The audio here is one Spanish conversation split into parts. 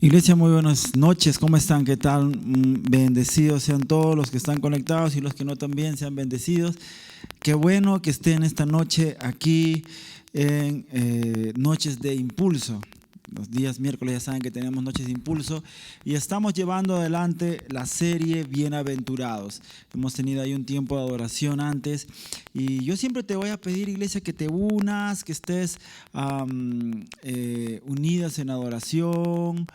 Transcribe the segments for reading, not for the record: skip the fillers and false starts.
Iglesia, muy buenas noches. ¿Cómo están? ¿Qué tal? Bendecidos sean todos los que están conectados y los que no también sean bendecidos. Qué bueno que estén esta noche aquí en Noches de Impulso. Los días miércoles ya saben que tenemos Noches de Impulso y estamos llevando adelante la serie Bienaventurados. Hemos tenido ahí un tiempo de adoración antes y yo siempre te voy a pedir, iglesia, que te unas, que estés unidas en adoración,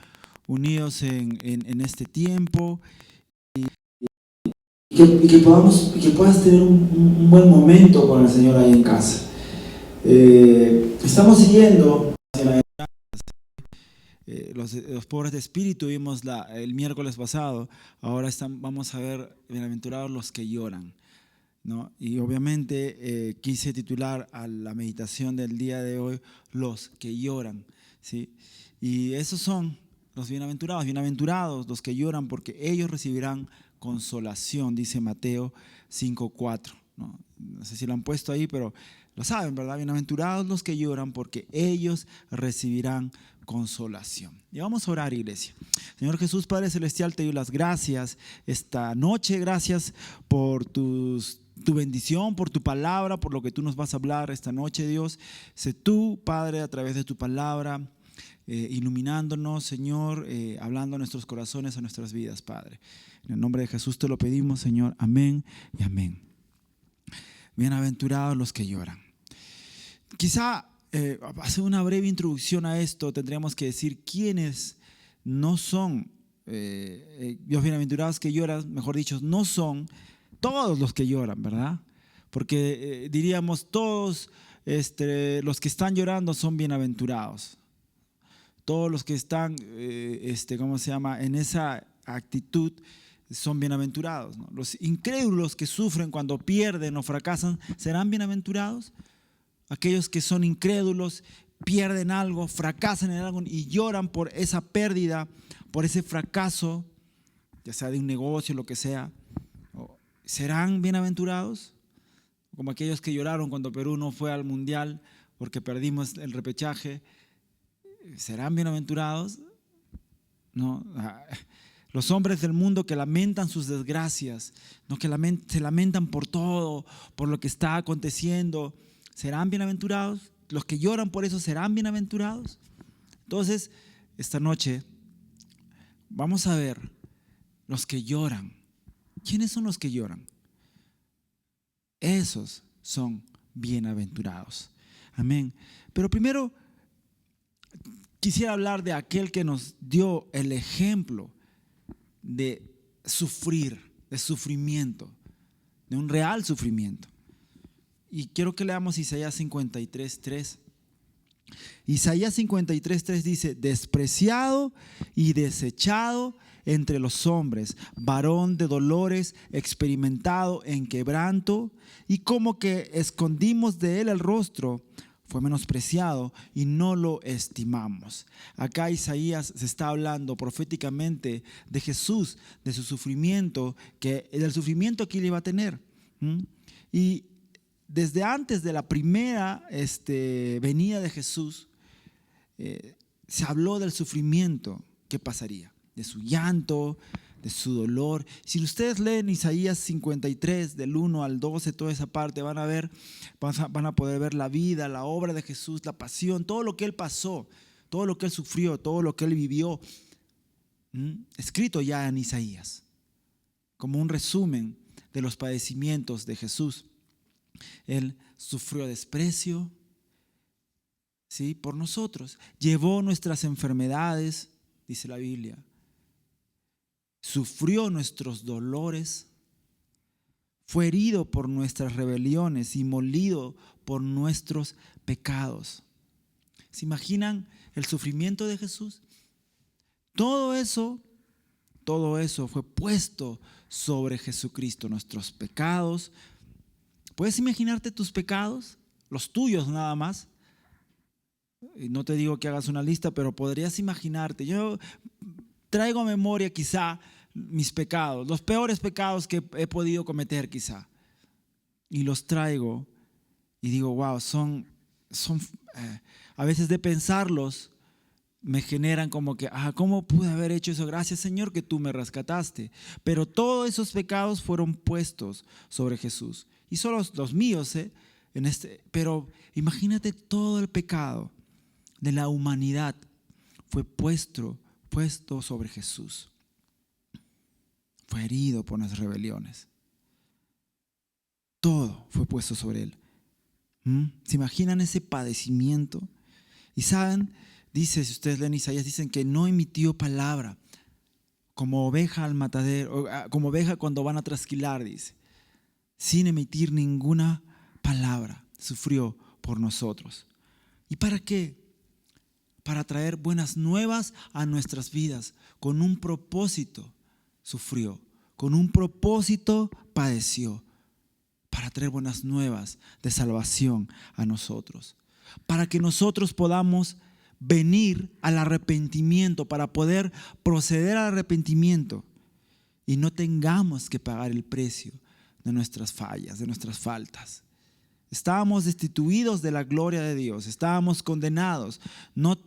unidos en este tiempo y que puedas tener un buen momento con el Señor ahí en casa. Estamos siguiendo los pobres de espíritu, vimos el miércoles pasado. Ahora vamos a ver bienaventurados los que lloran, ¿no? Y obviamente quise titular a la meditación del día de hoy los que lloran, ¿sí? Y esos son los bienaventurados. Bienaventurados los que lloran, porque ellos recibirán consolación, dice Mateo 5:4, ¿no? No sé si lo han puesto ahí, pero lo saben, ¿verdad? Bienaventurados los que lloran, porque ellos recibirán consolación. Y vamos a orar, iglesia. Señor Jesús, Padre Celestial, te doy las gracias esta noche. Gracias por tu bendición, por tu palabra, por lo que tú nos vas a hablar esta noche, Dios. Sé tú, Padre, a través de tu palabra, iluminándonos, Señor, hablando a nuestros corazones, a nuestras vidas, Padre. En el nombre de Jesús te lo pedimos, Señor. Amén y amén. Bienaventurados los que lloran. Quizá hacer una breve introducción a esto, tendríamos que decir quiénes no son los bienaventurados que lloran, mejor dicho, no son todos los que lloran, ¿verdad? Porque diríamos todos los que están llorando son bienaventurados. Todos los que están, ¿cómo se llama?, en esa actitud son bienaventurados, ¿no? Los incrédulos que sufren cuando pierden o fracasan, ¿serán bienaventurados? Aquellos que son incrédulos, pierden algo, fracasan en algo y lloran por esa pérdida, por ese fracaso, ya sea de un negocio, lo que sea, ¿serán bienaventurados? Como aquellos que lloraron cuando Perú no fue al mundial porque perdimos el repechaje, ¿serán bienaventurados? No. Los hombres del mundo que lamentan sus desgracias, ¿no? Que se lamentan por todo, por lo que está aconteciendo, ¿serán bienaventurados? Los que lloran por eso, ¿serán bienaventurados? Entonces, esta noche vamos a ver los que lloran. ¿Quiénes son los que lloran? Esos son bienaventurados. Amén. Pero primero quisiera hablar de aquel que nos dio el ejemplo de sufrir, de sufrimiento, de un real sufrimiento. Y quiero que leamos Isaías 53:3. Isaías 53:3 dice: despreciado y desechado entre los hombres, varón de dolores, experimentado en quebranto, y como que escondimos de él el rostro, fue menospreciado y no lo estimamos. Acá Isaías se está hablando proféticamente de Jesús, de su sufrimiento, del sufrimiento que él iba a tener. Y desde antes de la primera venida de Jesús, se habló del sufrimiento que pasaría, de su llanto, de su dolor. Si ustedes leen Isaías 53, del 1 al 12, toda esa parte, van a poder ver la vida, la obra de Jesús, la pasión, todo lo que él pasó, todo lo que él sufrió, todo lo que él vivió, escrito ya en Isaías, como un resumen de los padecimientos de Jesús. Él sufrió desprecio, ¿sí?, por nosotros, llevó nuestras enfermedades, dice la Biblia, sufrió nuestros dolores, fue herido por nuestras rebeliones y molido por nuestros pecados. ¿Se imaginan el sufrimiento de Jesús? Todo eso fue puesto sobre Jesucristo, nuestros pecados. ¿Puedes imaginarte tus pecados? Los tuyos nada más. Y no te digo que hagas una lista, pero podrías imaginarte. Yo traigo a memoria quizá mis pecados, los peores pecados que he podido cometer quizá. Y los traigo y digo, wow, son a veces de pensarlos, me generan como que, ¿cómo pude haber hecho eso? Gracias, Señor, que tú me rescataste. Pero todos esos pecados fueron puestos sobre Jesús. Y solo los míos, pero imagínate todo el pecado de la humanidad fue puesto sobre Jesús. Fue herido por nuestras rebeliones. Todo fue puesto sobre él. ¿Se imaginan ese padecimiento? Y saben, dice, si ustedes leen Isaías, dicen que no emitió palabra, como oveja al matadero, como oveja cuando van a trasquilar, dice, sin emitir ninguna palabra, sufrió por nosotros. ¿Y para qué? Para traer buenas nuevas a nuestras vidas. Con un propósito sufrió, con un propósito padeció, para traer buenas nuevas de salvación a nosotros. Para que nosotros podamos venir al arrepentimiento, para poder proceder al arrepentimiento y no tengamos que pagar el precio de nuestras fallas, de nuestras faltas. Estábamos destituidos de la gloria de Dios, estábamos condenados, no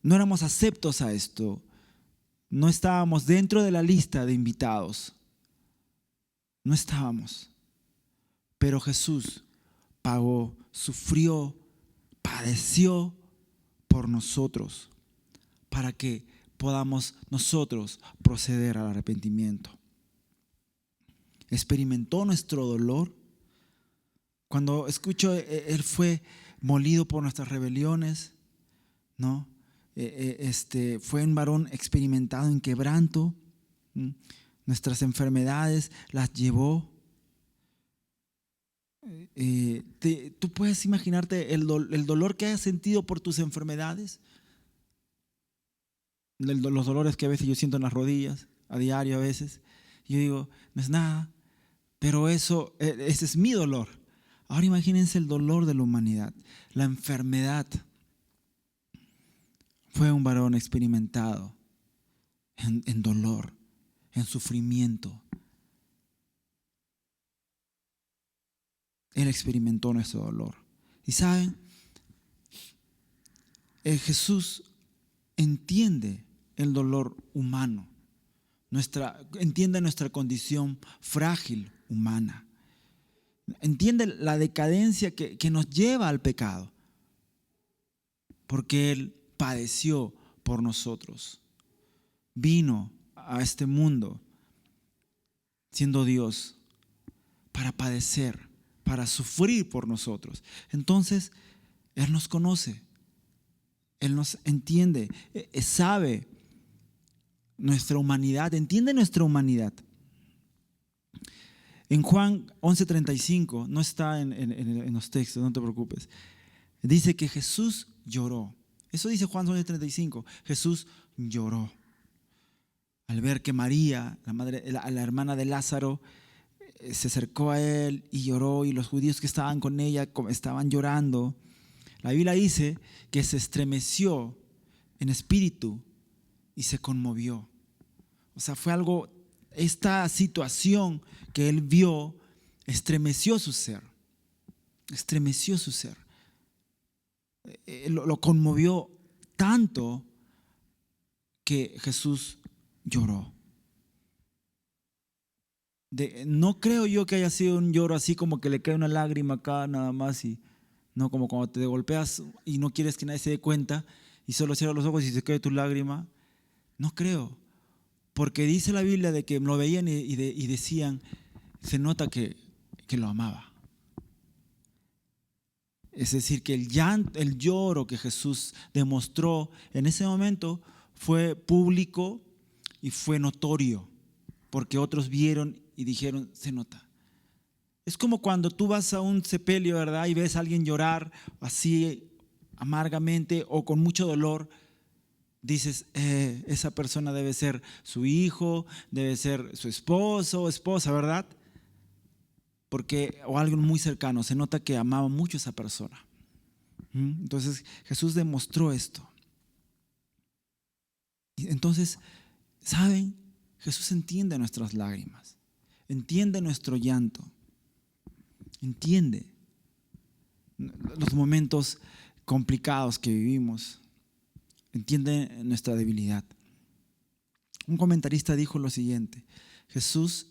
éramos aceptos a esto, no estábamos dentro de la lista de invitados, no estábamos. Pero Jesús pagó, sufrió, padeció por nosotros, para que podamos nosotros proceder al arrepentimiento. Experimentó nuestro dolor. Cuando escucho, Él fue molido por nuestras rebeliones, ¿no? Fue un varón experimentado en quebranto. Nuestras enfermedades las llevó. ¿Tú puedes imaginarte el dolor que hayas sentido por tus enfermedades? Los dolores que a veces yo siento en las rodillas, a diario a veces. Yo digo, no es nada, pero ese es mi dolor. Ahora imagínense el dolor de la humanidad, la enfermedad. Fue un varón experimentado en dolor, en sufrimiento. Él experimentó nuestro dolor. Y saben, Jesús entiende el dolor humano, entiende nuestra condición frágil humana, entiende la decadencia que nos lleva al pecado, porque Él padeció por nosotros. Vino a este mundo siendo Dios para padecer, para sufrir por nosotros. Entonces, Él nos conoce, Él nos entiende, sabe nuestra humanidad, entiende nuestra humanidad. En Juan 11:35, no está en los textos, no te preocupes, dice que Jesús lloró. Eso dice Juan 11:35, Jesús lloró al ver que María, la hermana de Lázaro, se acercó a él y lloró, y los judíos que estaban con ella estaban llorando. La Biblia dice que se estremeció en espíritu y se conmovió. O sea, fue algo, esta situación que él vio estremeció su ser. Estremeció su ser. Lo conmovió tanto que Jesús lloró. No creo yo que haya sido un lloro así como que le cae una lágrima acá nada más, y no como cuando te golpeas y no quieres que nadie se dé cuenta y solo cierras los ojos y se cae tu lágrima. No creo, porque dice la Biblia de que lo veían y decían, se nota que lo amaba. Es decir, que el lloro que Jesús demostró en ese momento fue público y fue notorio, porque otros vieron y dijeron, se nota. Es como cuando tú vas a un sepelio, ¿verdad? Y ves a alguien llorar así amargamente o con mucho dolor. Dices, esa persona debe ser su hijo, debe ser su esposo o esposa, ¿verdad? O algo muy cercano, se nota que amaba mucho a esa persona. Entonces Jesús demostró esto. Entonces, ¿saben? Jesús entiende nuestras lágrimas, entiende nuestro llanto, entiende. los momentos complicados que vivimos. Entiende nuestra debilidad. Un comentarista dijo lo siguiente: Jesús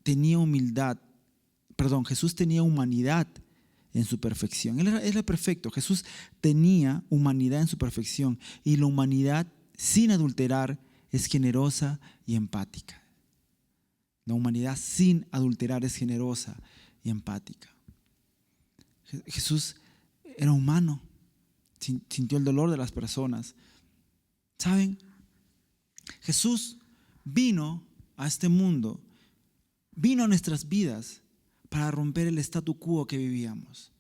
tenía humanidad en su perfección. Él era perfecto. Jesús tenía humanidad en su perfección, y la humanidad sin adulterar es generosa y empática. La humanidad sin adulterar es generosa y empática. Jesús era humano, sintió el dolor de las personas. ¿Saben? Jesús vino a este mundo, vino a nuestras vidas para romper el statu quo que vivíamos,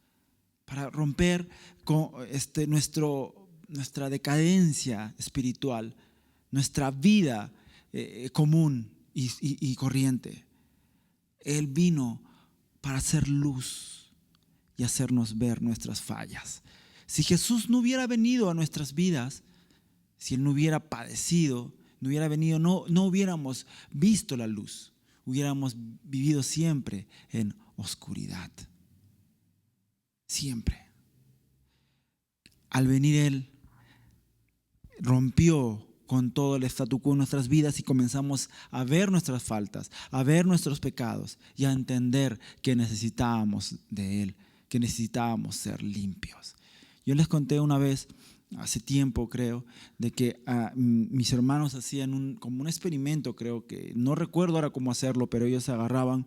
para romper con nuestra decadencia espiritual, nuestra vida común y corriente. Él vino para hacer luz y hacernos ver nuestras fallas. Si Jesús no hubiera venido a nuestras vidas, si Él no hubiera padecido, no hubiera venido, no hubiéramos visto la luz, hubiéramos vivido siempre en oscuridad. Siempre. Al venir Él, rompió con todo el statu quo en nuestras vidas y comenzamos a ver nuestras faltas, a ver nuestros pecados y a entender que necesitábamos de Él, que necesitábamos ser limpios. Yo les conté una vez, hace tiempo creo, de que mis hermanos hacían como un experimento, creo que, no recuerdo ahora cómo hacerlo, pero ellos se agarraban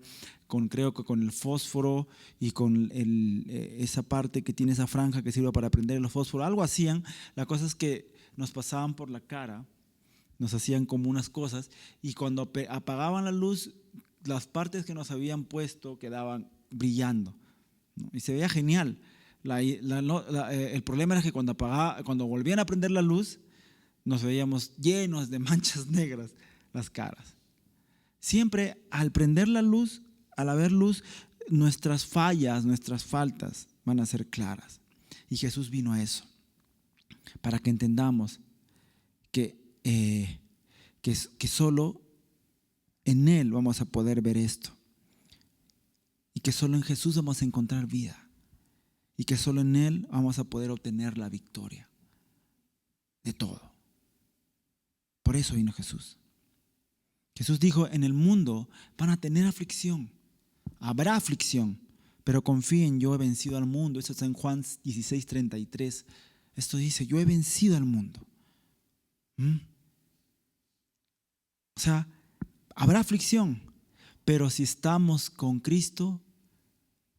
creo que con el fósforo y con esa parte que tiene esa franja que sirve para prender el fósforo, algo hacían. La cosa es que nos pasaban por la cara, nos hacían como unas cosas, y cuando apagaban la luz, las partes que nos habían puesto quedaban brillando, ¿no? Y se veía genial. El problema era que cuando volvían a prender la luz, nos veíamos llenos de manchas negras las caras. Siempre al prender la luz, al haber luz, nuestras fallas, nuestras faltas van a ser claras. Y Jesús vino a eso, para que entendamos que solo en Él vamos a poder ver esto, y que solo en Jesús vamos a encontrar vida, y que solo en Él vamos a poder obtener la victoria de todo. Por eso vino Jesús. Jesús dijo: en el mundo van a tener aflicción, habrá aflicción, pero confíen, yo he vencido al mundo. Eso está en Juan 16:33. Esto dice: yo he vencido al mundo. O sea, habrá aflicción, pero si estamos con Cristo,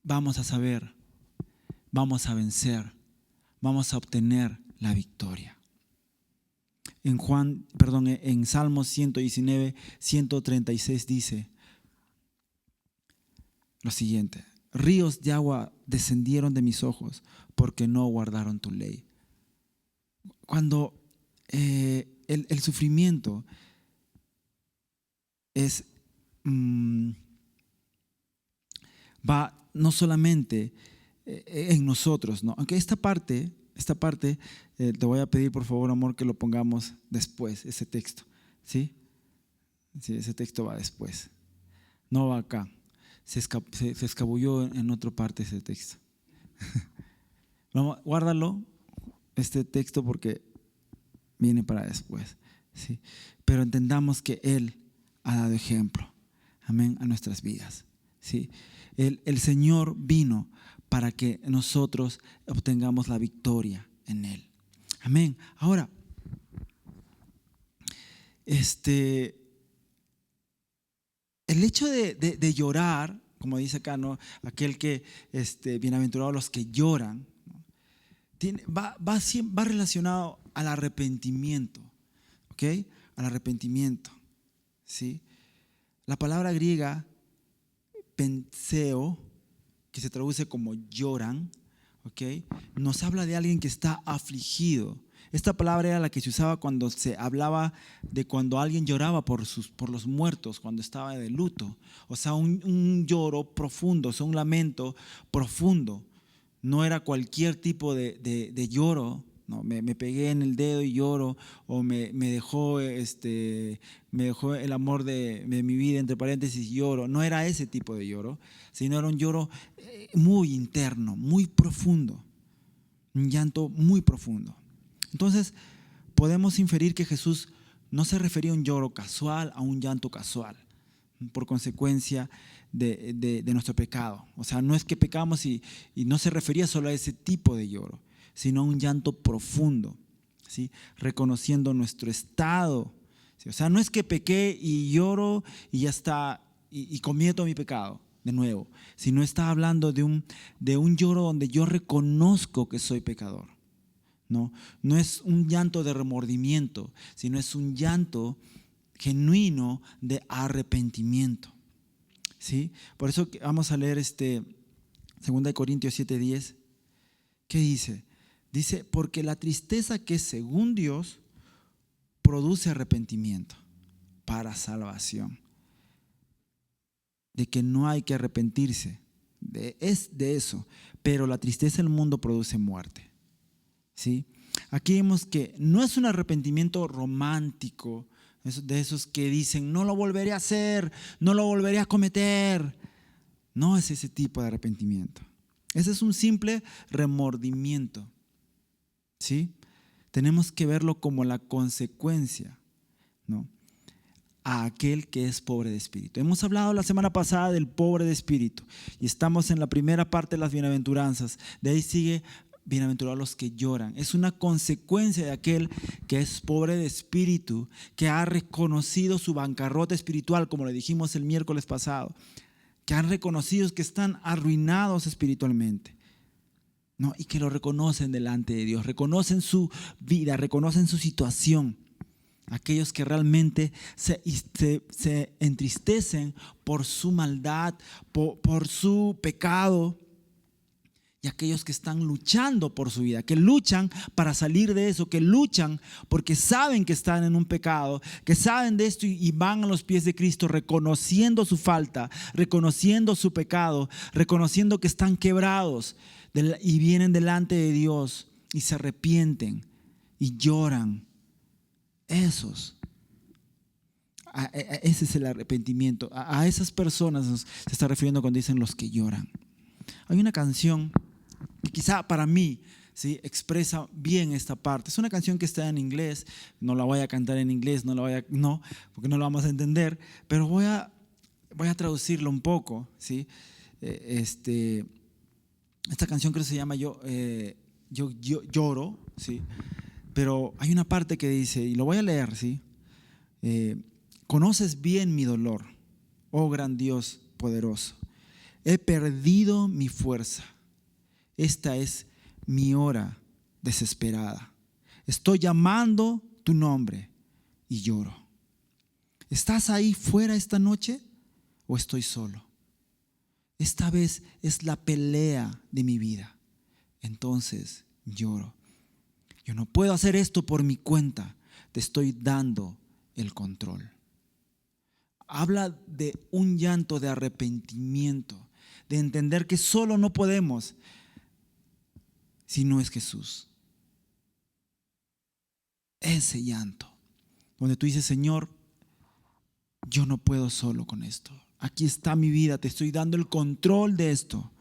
vamos a saber, vamos a vencer, vamos a obtener la victoria. En Salmos 119, 136 dice lo siguiente: ríos de agua descendieron de mis ojos porque no guardaron tu ley. Cuando el sufrimiento va no solamente en nosotros, ¿no? Aunque esta parte te voy a pedir por favor, amor, que lo pongamos después, ese texto, ¿sí? Sí, ese texto va después, no va acá. Se escabulló en otra parte ese texto. Guárdalo, este texto, porque viene para después, ¿sí? Pero entendamos que Él ha dado ejemplo, amén, a nuestras vidas, ¿sí? El Señor vino para que nosotros obtengamos la victoria en Él, amén. Ahora, el hecho de llorar, como dice acá, ¿no? Aquel que, bienaventurados los que lloran, ¿no? Va relacionado al arrepentimiento, ¿ok? Al arrepentimiento, ¿sí? La palabra griega penseo, que se traduce como lloran, ¿ok? Nos habla de alguien que está afligido. Esta palabra era la que se usaba cuando se hablaba de cuando alguien lloraba por los muertos, cuando estaba de luto. O sea, un lloro profundo, o sea, un lamento profundo. No era cualquier tipo de lloro, ¿no? Me pegué en el dedo y lloro, o me dejó el amor de mi vida, entre paréntesis, lloro. No era ese tipo de lloro, sino era un lloro muy interno, muy profundo, un llanto muy profundo. Entonces podemos inferir que Jesús no se refería a un lloro casual, a un llanto casual, por consecuencia de nuestro pecado. O sea, no es que pecamos y no se refería solo a ese tipo de lloro, sino a un llanto profundo, ¿sí? Reconociendo nuestro estado, ¿sí? O sea, no es que pequé y lloro y ya está, y cometo mi pecado de nuevo, sino está hablando de un lloro donde yo reconozco que soy pecador. No es un llanto de remordimiento, sino es un llanto genuino de arrepentimiento, ¿sí? Por eso vamos a leer 2 Corintios 7:10. ¿Qué dice? Dice, porque la tristeza que es según Dios produce arrepentimiento para salvación. De que no hay que arrepentirse es de eso, pero la tristeza del mundo produce muerte, ¿sí? Aquí vemos que no es un arrepentimiento romántico, de esos que dicen no lo volveré a hacer, no lo volveré a cometer. No es ese tipo de arrepentimiento. Ese es un simple remordimiento, ¿sí? Tenemos que verlo como la consecuencia, ¿no?, a aquel que es pobre de espíritu. Hemos hablado la semana pasada del pobre de espíritu y estamos en la primera parte de las bienaventuranzas. De ahí sigue bienaventurados los que lloran. Es una consecuencia de aquel que es pobre de espíritu, que ha reconocido su bancarrota espiritual, como le dijimos el miércoles pasado, que han reconocido que están arruinados espiritualmente, ¿no? Y que lo reconocen delante de Dios, reconocen su vida, reconocen su situación. Aquellos que realmente se entristecen por su maldad, por su pecado, y aquellos que están luchando por su vida, que luchan para salir de eso, que luchan porque saben que están en un pecado, que saben de esto y van a los pies de Cristo reconociendo su falta, reconociendo su pecado, reconociendo que están quebrados y vienen delante de Dios y se arrepienten y lloran. Ese es el arrepentimiento. A esas personas se está refiriendo cuando dicen los que lloran. Hay una canción que quizá para mí, ¿sí?, expresa bien esta parte. Es una canción que está en inglés. No la voy a cantar en inglés, porque no la vamos a entender, pero voy a traducirlo un poco, ¿sí? Esta canción creo que se llama Yo lloro, ¿sí? Pero hay una parte que dice, y lo voy a leer, ¿sí? Conoces bien mi dolor, oh gran Dios poderoso. He perdido mi fuerza. Esta es mi hora desesperada. Estoy llamando tu nombre y lloro. ¿Estás ahí fuera esta noche o estoy solo? Esta vez es la pelea de mi vida. Entonces lloro. Yo no puedo hacer esto por mi cuenta. Te estoy dando el control. Habla de un llanto de arrepentimiento, de entender que solo no podemos si no es Jesús. Ese llanto, donde tú dices, Señor, yo no puedo solo con esto. Aquí está mi vida, te estoy dando el control de esto.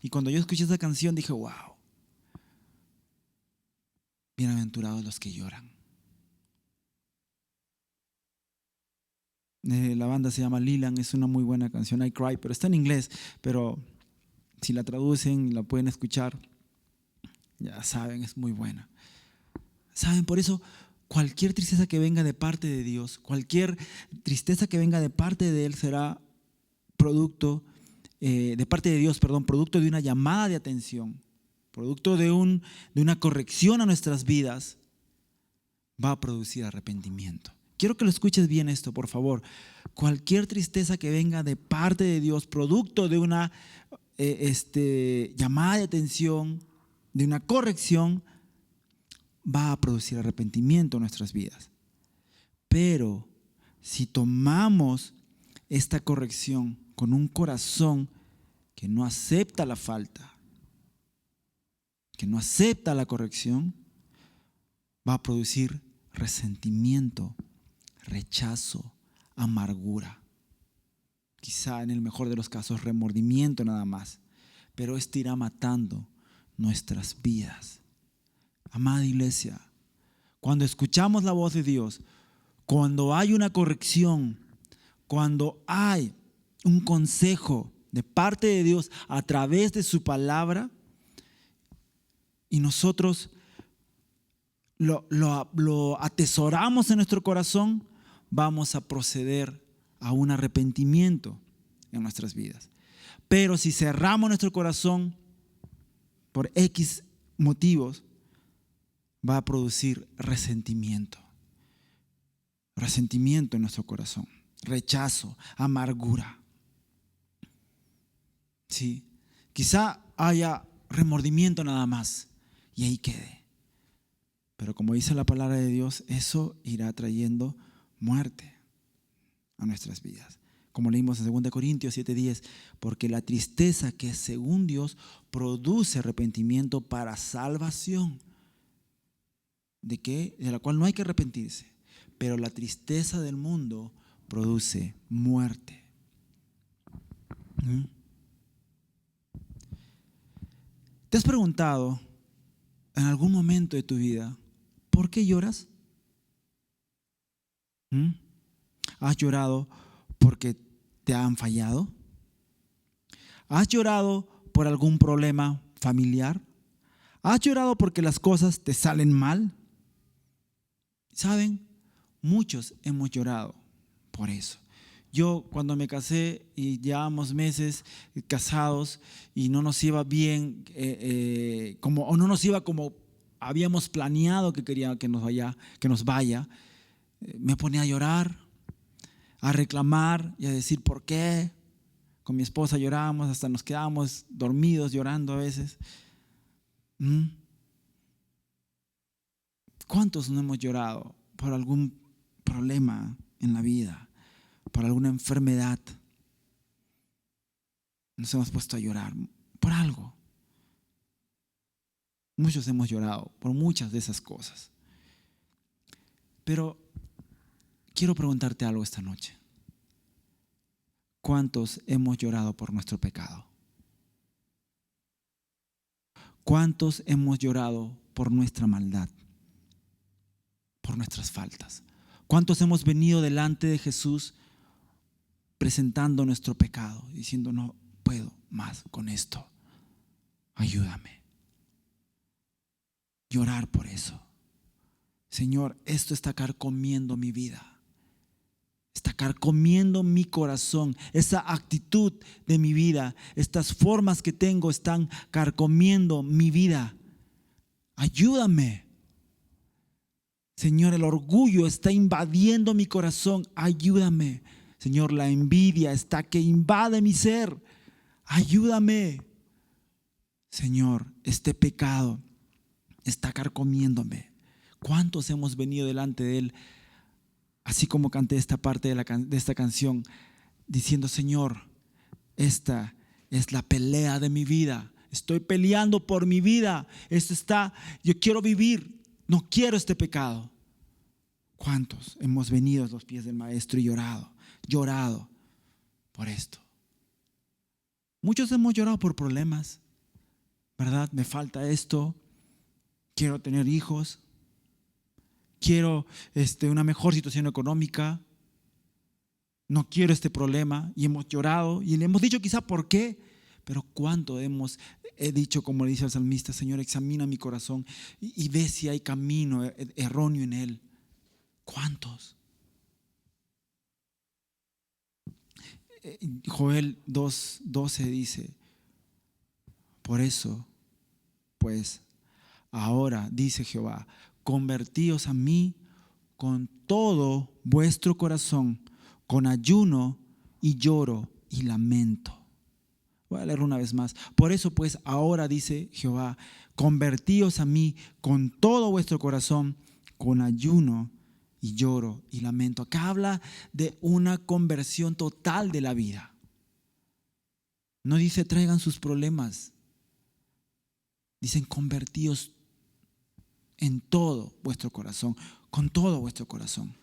Y cuando yo escuché esa canción dije, wow, bienaventurados los que lloran. La banda se llama Lilan, es una muy buena canción, I Cry, pero está en inglés, pero si la traducen, la pueden escuchar, ya saben, es muy buena. ¿Saben? Por eso cualquier tristeza que venga de parte de Dios, cualquier tristeza que venga de parte de Él será producto, de parte de Dios, producto de una llamada de atención, producto de una corrección a nuestras vidas, va a producir arrepentimiento. Quiero que lo escuches bien esto, por favor. Cualquier tristeza que venga de parte de Dios, producto de una llamada de atención, de una corrección, va a producir arrepentimiento en nuestras vidas. Pero si tomamos esta corrección con un corazón que no acepta la falta, que no acepta la corrección, va a producir resentimiento, rechazo, amargura. Quizá en el mejor de los casos remordimiento nada más, pero esto irá matando nuestras vidas. Amada iglesia, cuando escuchamos la voz de Dios, cuando hay una corrección, cuando hay un consejo de parte de Dios a través de su palabra, y nosotros lo atesoramos en nuestro corazón, vamos a proceder a un arrepentimiento en nuestras vidas. Pero si cerramos nuestro corazón por X motivos, va a producir resentimiento. Resentimiento en nuestro corazón, rechazo, amargura. Sí, quizá haya remordimiento nada más y ahí quede. Pero como dice la palabra de Dios, eso irá trayendo muerte a nuestras vidas. Como leímos en 2 Corintios 7:10, porque la tristeza que según Dios produce arrepentimiento para salvación, de la cual no hay que arrepentirse, pero la tristeza del mundo produce muerte. ¿Te has preguntado en algún momento de tu vida por qué lloras? ¿Has llorado porque te han fallado? ¿Has llorado por algún problema familiar? ¿Has llorado porque las cosas te salen mal? ¿Saben? Muchos hemos llorado por eso. Yo cuando me casé y llevábamos meses casados y no nos iba bien, o no nos iba como habíamos planeado que quería que nos vaya, me ponía a llorar, a reclamar y a decir por qué. Con mi esposa llorábamos, hasta nos quedábamos dormidos llorando a veces. ¿Cuántos no hemos llorado por algún problema en la vida, por alguna enfermedad? Nos hemos puesto a llorar por algo. Muchos hemos llorado por muchas de esas cosas. Pero quiero preguntarte algo esta noche. ¿Cuántos hemos llorado por nuestro pecado? ¿Cuántos hemos llorado por nuestra maldad? Por nuestras faltas. ¿Cuántos hemos venido delante de Jesús presentando nuestro pecado, diciendo no puedo más con esto? Ayúdame. Llorar por eso. Señor, esto está carcomiendo mi vida. Está carcomiendo mi corazón. Esa actitud de mi vida, estas formas que tengo están carcomiendo mi vida. Ayúdame. Señor, el orgullo está invadiendo mi corazón. Ayúdame. Señor, la envidia está que invade mi ser. Ayúdame. Señor, este pecado está carcomiéndome. ¿Cuántos hemos venido delante de Él? Así como canté esta parte de esta canción, diciendo, Señor, esta es la pelea de mi vida. Estoy peleando por mi vida. Yo quiero vivir, no quiero este pecado. ¿Cuántos hemos venido a los pies del Maestro y llorado por esto? Muchos hemos llorado por problemas, ¿verdad? Me falta esto, quiero tener hijos. Quiero una mejor situación económica, no quiero este problema, y hemos llorado y le hemos dicho quizá por qué, pero cuánto he dicho, como le dice el salmista, Señor, examina mi corazón y ve si hay camino erróneo en él. ¿Cuántos? Joel 2:12 dice, por eso, pues, ahora dice Jehová, convertíos a mí con todo vuestro corazón, con ayuno y lloro y lamento. Voy a leer una vez más. Por eso pues ahora dice Jehová, convertíos a mí con todo vuestro corazón, con ayuno y lloro y lamento. Acá habla de una conversión total de la vida. No dice traigan sus problemas. Dicen convertíos en todo vuestro corazón, con todo vuestro corazón,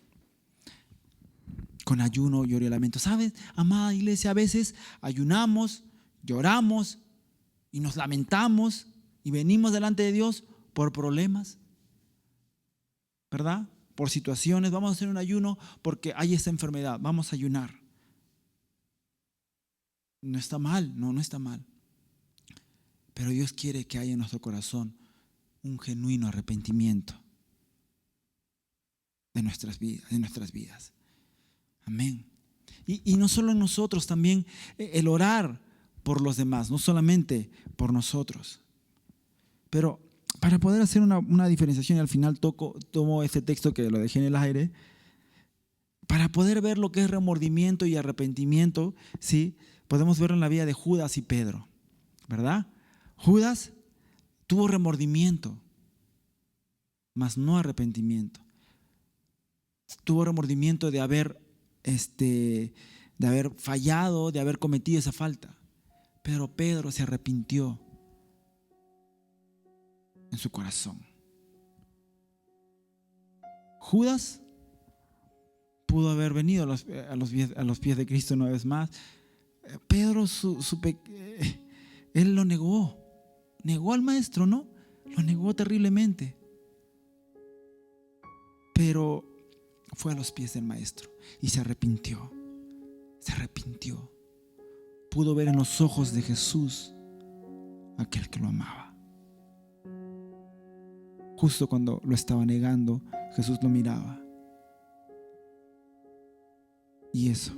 con ayuno, lloro y lamento. ¿Sabes, amada iglesia? A veces ayunamos, lloramos, y nos lamentamos y venimos delante de Dios por problemas, ¿verdad? Por situaciones. Vamos a hacer un ayuno porque hay esta enfermedad. Vamos a ayunar. No está mal, no está mal. Pero Dios quiere que haya en nuestro corazón un genuino arrepentimiento de nuestras vidas. Amén. Y no solo en nosotros, también el orar por los demás, no solamente por nosotros. Pero para poder hacer una diferenciación, y al final tomo este texto que lo dejé en el aire, para poder ver lo que es remordimiento y arrepentimiento, ¿sí? Podemos verlo en la vida de Judas y Pedro, ¿verdad? Judas tuvo remordimiento, mas no arrepentimiento. Tuvo remordimiento de haber fallado, de haber cometido esa falta. Pero Pedro se arrepintió en su corazón. Judas pudo haber venido a los pies de Cristo una vez más. Pedro, él lo negó. Negó al maestro, ¿no? Lo negó terriblemente. Pero fue a los pies del maestro y se arrepintió. Se arrepintió. Pudo ver en los ojos de Jesús aquel que lo amaba. Justo cuando lo estaba negando, Jesús lo miraba. Y eso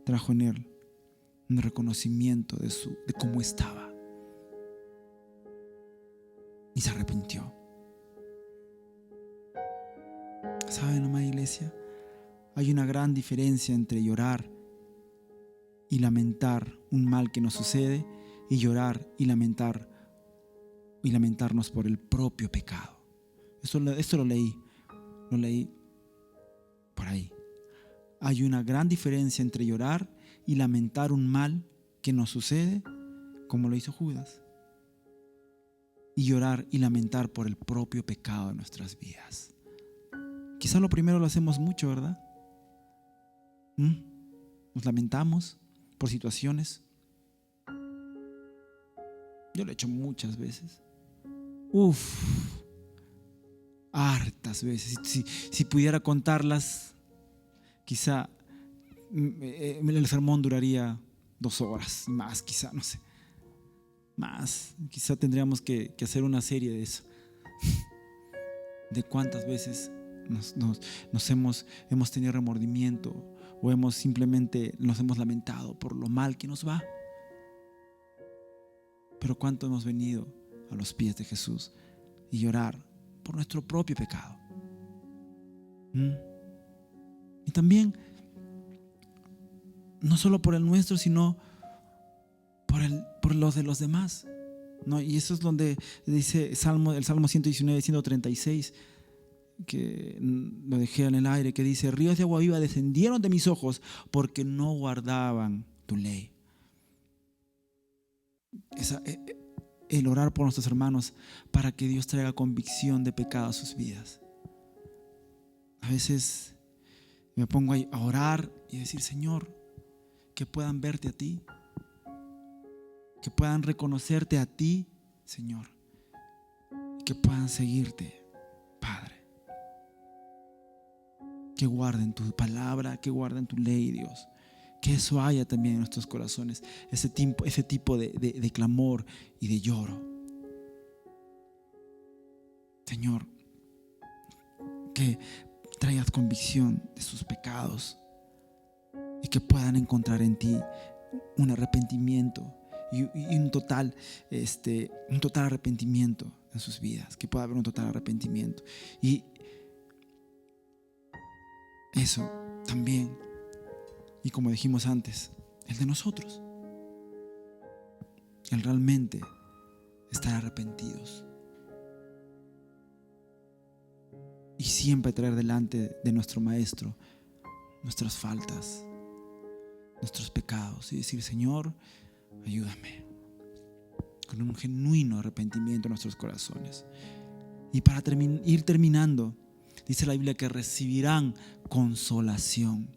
trajo en él un reconocimiento de cómo estaba. Y se arrepintió. ¿Saben, amada iglesia? Hay una gran diferencia entre llorar y lamentar un mal que nos sucede y llorar y lamentarnos por el propio pecado. Esto lo leí por ahí. Hay una gran diferencia entre llorar y lamentar un mal que nos sucede, como lo hizo Judas, y llorar y lamentar por el propio pecado de nuestras vidas. Quizá lo primero lo hacemos mucho, ¿verdad? Nos lamentamos por situaciones. Yo lo he hecho muchas veces. Hartas veces. Si pudiera contarlas, quizá el sermón duraría 2 horas, más quizá, no sé. Más, quizá tendríamos que hacer una serie de eso. De cuántas veces hemos tenido remordimiento o simplemente nos hemos lamentado por lo mal que nos va. Pero cuánto hemos venido a los pies de Jesús y llorar por nuestro propio pecado. Y también no solo por el nuestro, sino por los de los demás, ¿no? Y eso es donde dice el Salmo 119, 136, que lo dejé en el aire, que dice: ríos de agua viva descendieron de mis ojos porque no guardaban tu ley. El orar por nuestros hermanos para que Dios traiga convicción de pecado a sus vidas. A veces me pongo a orar y decir: Señor, que puedan verte a ti, que puedan reconocerte a ti, Señor, y que puedan seguirte, Padre. Que guarden tu palabra, que guarden tu ley, Dios. Que eso haya también en nuestros corazones, ese tipo de clamor y de lloro. Señor, que traigas convicción de sus pecados y que puedan encontrar en ti un arrepentimiento y un total arrepentimiento en sus vidas, que pueda haber un total arrepentimiento. Y eso también, y como dijimos antes, el de nosotros, el realmente estar arrepentidos y siempre traer delante de nuestro Maestro nuestras faltas, nuestros pecados, y decir: Señor, ayúdame, con un genuino arrepentimiento en nuestros corazones. Y para ir terminando, dice la Biblia que recibirán consolación.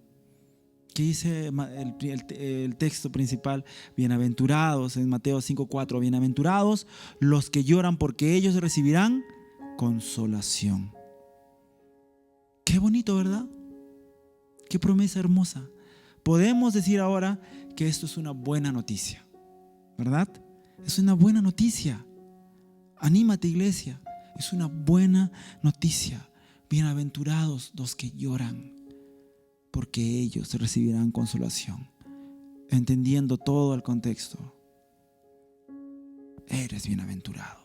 ¿Qué dice el texto principal? Bienaventurados, en Mateo 5:4, bienaventurados los que lloran porque ellos recibirán consolación. Qué bonito, ¿verdad? Qué promesa hermosa. Podemos decir ahora que esto es una buena noticia, ¿verdad? Es una buena noticia. Anímate, iglesia. Es una buena noticia. Bienaventurados los que lloran, porque ellos recibirán consolación. Entendiendo todo el contexto, eres bienaventurado.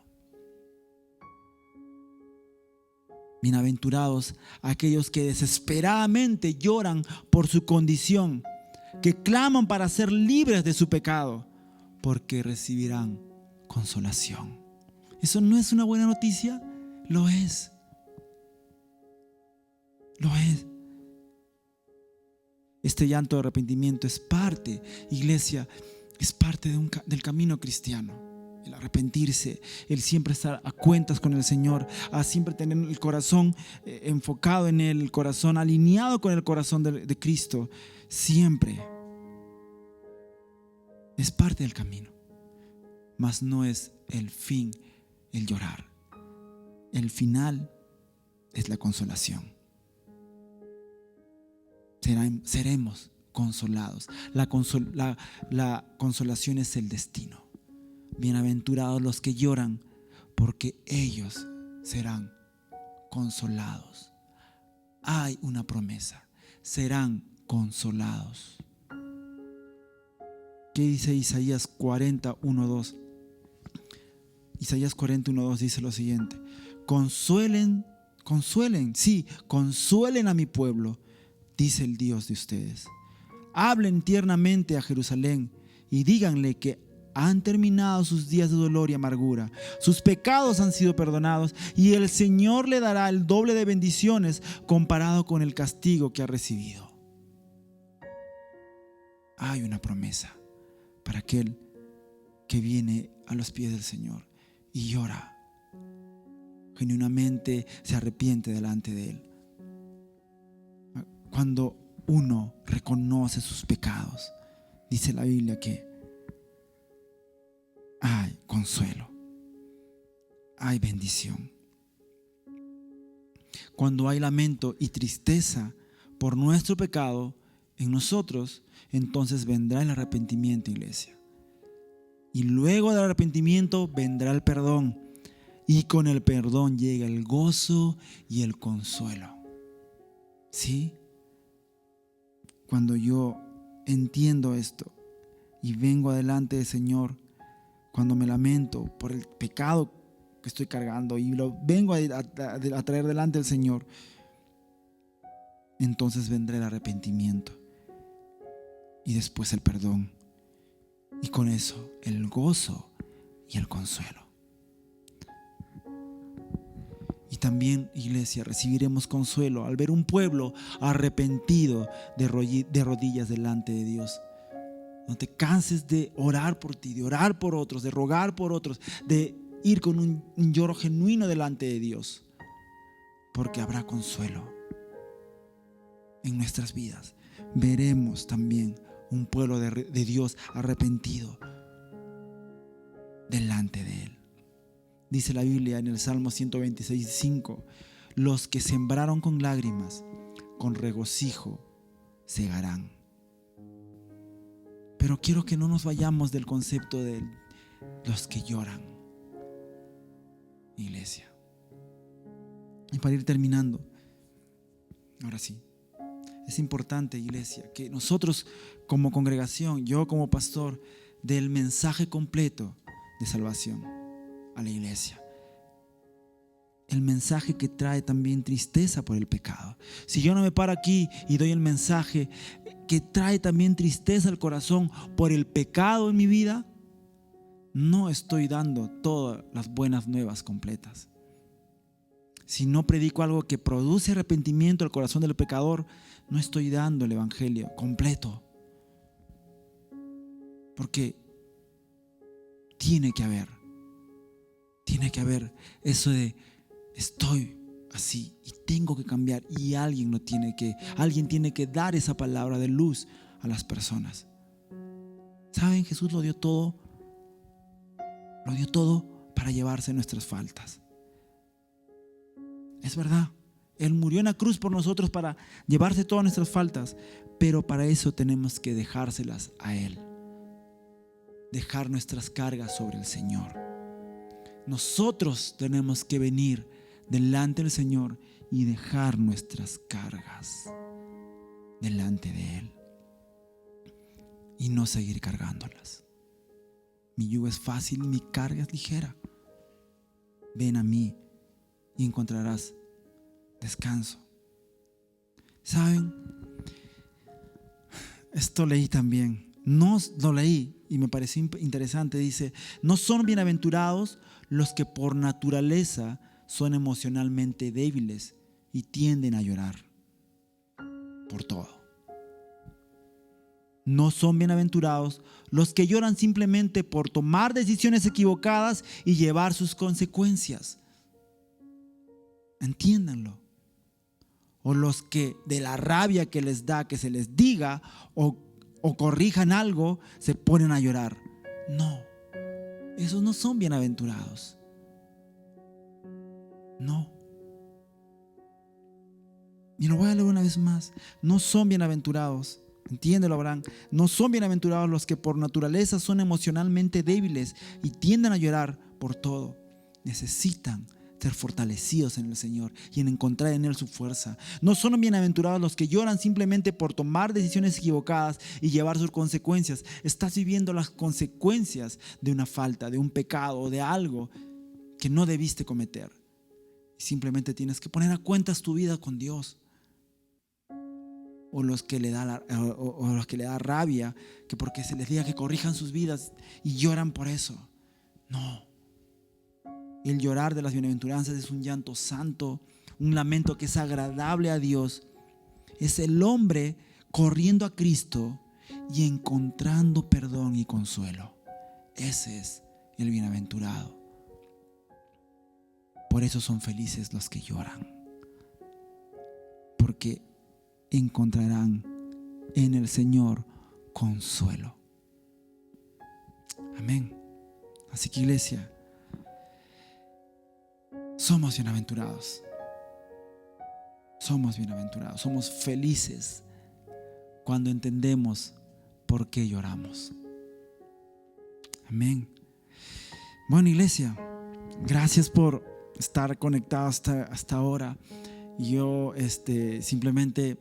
Bienaventurados aquellos que desesperadamente lloran por su condición, que claman para ser libres de su pecado, porque recibirán consolación. ¿Eso no es una buena noticia? Lo es. Lo es. Este llanto de arrepentimiento es parte, iglesia, es parte del camino cristiano. El arrepentirse, el siempre estar a cuentas con el Señor, a siempre tener el corazón enfocado en Él, el corazón alineado con el corazón de Cristo. Siempre es parte del camino, mas no es el fin el llorar. El final es la consolación. Seremos consolados. La consolación es el destino. Bienaventurados los que lloran, porque ellos serán consolados. Hay una promesa: serán consolados. ¿Qué dice Isaías 40:1-2? Isaías 40:1-2 dice lo siguiente: consuelen a mi pueblo, dice el Dios de ustedes. Hablen tiernamente a Jerusalén y díganle que han terminado sus días de dolor y amargura. Sus pecados han sido perdonados y el Señor le dará el doble de bendiciones comparado con el castigo que ha recibido. Hay una promesa para aquel que viene a los pies del Señor y llora, genuinamente se arrepiente delante de Él. Cuando uno reconoce sus pecados, dice la Biblia que hay consuelo, hay bendición. Cuando hay lamento y tristeza por nuestro pecado en nosotros, entonces vendrá el arrepentimiento, iglesia. Y luego del arrepentimiento vendrá el perdón. Y con el perdón llega el gozo y el consuelo. ¿Sí? Cuando yo entiendo esto y vengo adelante del Señor, cuando me lamento por el pecado que estoy cargando y lo vengo a traer delante del Señor, entonces vendrá el arrepentimiento y después el perdón, y con eso el gozo y el consuelo. Y también, iglesia, recibiremos consuelo al ver un pueblo arrepentido de rodillas delante de Dios. No te canses de orar por ti, de orar por otros, de rogar por otros, de ir con un lloro genuino delante de Dios, porque habrá consuelo en nuestras vidas. Veremos también un pueblo de Dios arrepentido delante de Él. Dice la Biblia en el Salmo 126:5: los que sembraron con lágrimas, con regocijo segarán. Pero quiero que no nos vayamos del concepto de los que lloran, iglesia. Y para ir terminando, ahora sí, es importante, iglesia, que nosotros como congregación, yo como pastor, dé el mensaje completo de salvación a la iglesia. El mensaje que trae también tristeza por el pecado. Si yo no me paro aquí y doy el mensaje que trae también tristeza al corazón por el pecado en mi vida, no estoy dando todas las buenas nuevas completas. Si no predico algo que produce arrepentimiento al corazón del pecador, no estoy dando el evangelio completo. Porque tiene que haber eso de estoy así y tengo que cambiar, y alguien tiene que dar esa palabra de luz a las personas. ¿Saben? Jesús lo dio todo para llevarse nuestras faltas. Es verdad, Él murió en la cruz por nosotros para llevarse todas nuestras faltas, pero para eso tenemos que dejárselas a Él. Dejar nuestras cargas sobre el Señor. Nosotros tenemos que venir delante del Señor y dejar nuestras cargas delante de Él y no seguir cargándolas. Mi yugo es fácil y mi carga es ligera. Ven a mí y encontrarás descanso. ¿Saben? Esto leí también. No lo leí y me pareció interesante. Dice: no son bienaventurados los que por naturaleza son emocionalmente débiles y tienden a llorar por todo. No son bienaventurados los que lloran simplemente por tomar decisiones equivocadas y llevar sus consecuencias. Entiéndanlo. O los que de la rabia que les da que se les diga o corrijan algo, se ponen a llorar. No, esos no son bienaventurados. No. Y lo voy a leer una vez más. No son bienaventurados. Entiéndelo, Abraham. No son bienaventurados los que por naturaleza son emocionalmente débiles y tienden a llorar por todo. Necesitan ser fortalecidos en el Señor y en encontrar en Él su fuerza. No son bienaventurados los que lloran simplemente por tomar decisiones equivocadas y llevar sus consecuencias. Estás viviendo las consecuencias de una falta, de un pecado o de algo que no debiste cometer. Y simplemente tienes que poner a cuentas tu vida con Dios. O los que le da rabia que porque se les diga que corrijan sus vidas y lloran por eso. No. El llorar de las bienaventuranzas es un llanto santo, un lamento que es agradable a Dios. Es el hombre corriendo a Cristo y encontrando perdón y consuelo. Ese es el bienaventurado. Por eso son felices los que lloran, porque encontrarán en el Señor consuelo. Amén. Así que, iglesia, somos bienaventurados. Somos bienaventurados. Somos felices cuando entendemos por qué lloramos. Amén. Bueno, iglesia, gracias por estar conectados hasta ahora. Yo simplemente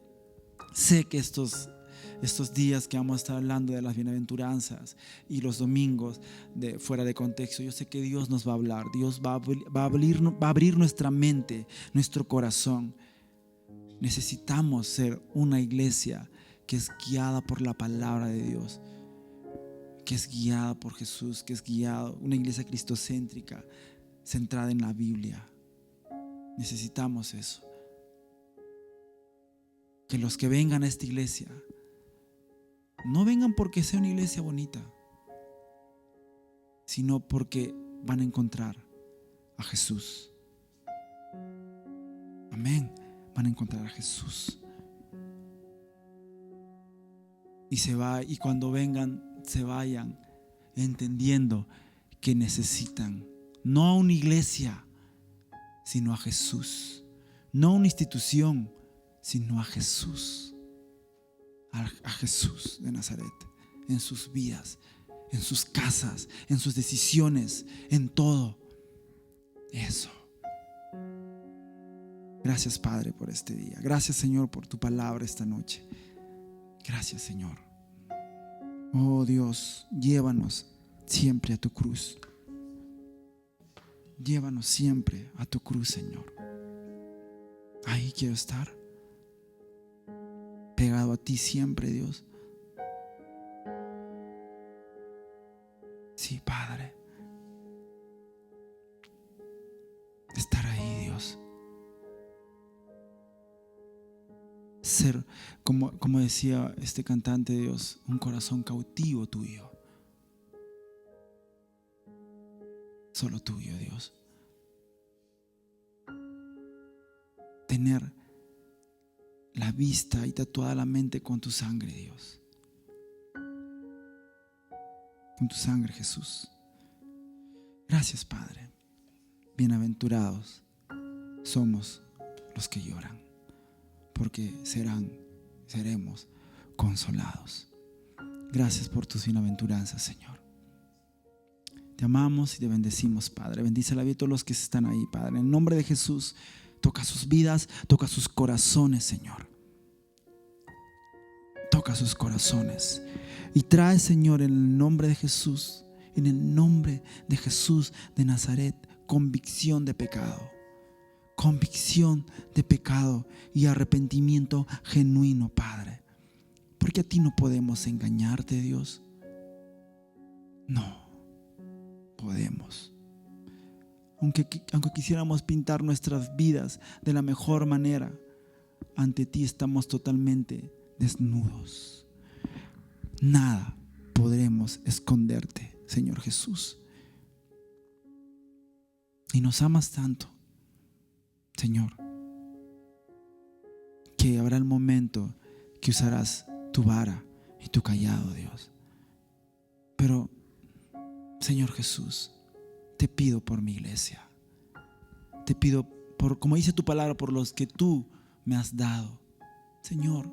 sé que estos días que vamos a estar hablando de las bienaventuranzas y los domingos fuera de contexto, yo sé que Dios nos va a hablar. Dios va a abrir nuestra mente, nuestro corazón. Necesitamos ser una iglesia que es guiada por la palabra de Dios, que es guiada por Jesús, que es guiada, una iglesia cristocéntrica, centrada en la Biblia. Necesitamos eso. Que los que vengan a esta iglesia no vengan porque sea una iglesia bonita, sino porque van a encontrar a Jesús. Amén. Van a encontrar a Jesús. Y cuando vengan, se vayan entendiendo que necesitan no a una iglesia, sino a Jesús. No a una institución, sino a Jesús. A Jesús de Nazaret, en sus vidas, en sus casas, en sus decisiones, en todo. Eso. Gracias, Padre, por este día. Gracias, Señor, por tu palabra esta noche. Gracias, Señor. Oh Dios, llévanos siempre a tu cruz. Llévanos siempre a tu cruz, Señor. Ahí quiero estar, pegado a ti siempre, Dios. Sí, Padre. Estar ahí, Dios. Ser, como decía este cantante, Dios, un corazón cautivo tuyo. Solo tuyo, Dios. tener la vista y tatuada la mente con tu sangre, Dios. Con tu sangre, Jesús. Gracias, Padre. Bienaventurados somos los que lloran, porque seremos consolados. Gracias por tus bienaventuranzas, Señor. Te amamos y te bendecimos, Padre. Bendice la vida de todos los que están ahí, Padre. En el nombre de Jesús, toca sus vidas, toca sus corazones, Señor. Toca sus corazones. Y trae, Señor, en el nombre de Jesús, en el nombre de Jesús de Nazaret, convicción de pecado. Convicción de pecado y arrepentimiento genuino, Padre. Porque a ti no podemos engañarte, Dios. No podemos. Aunque quisiéramos pintar nuestras vidas de la mejor manera, ante ti estamos totalmente desnudos. Nada podremos esconderte, Señor Jesús. Y nos amas tanto, Señor, que habrá el momento que usarás tu vara y tu cayado, Dios. Pero, Señor Jesús, te pido por mi iglesia. Te pido por, como dice tu palabra, por los que tú me has dado. Señor,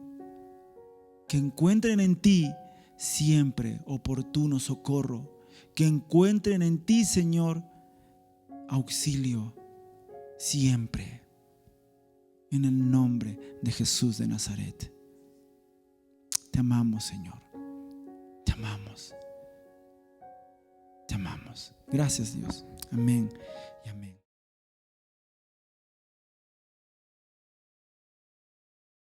que encuentren en ti siempre oportuno socorro. Que encuentren en ti, Señor, auxilio siempre. En el nombre de Jesús de Nazaret. Te amamos, Señor. Te amamos. Te amamos. Gracias, Dios. Amén y amén.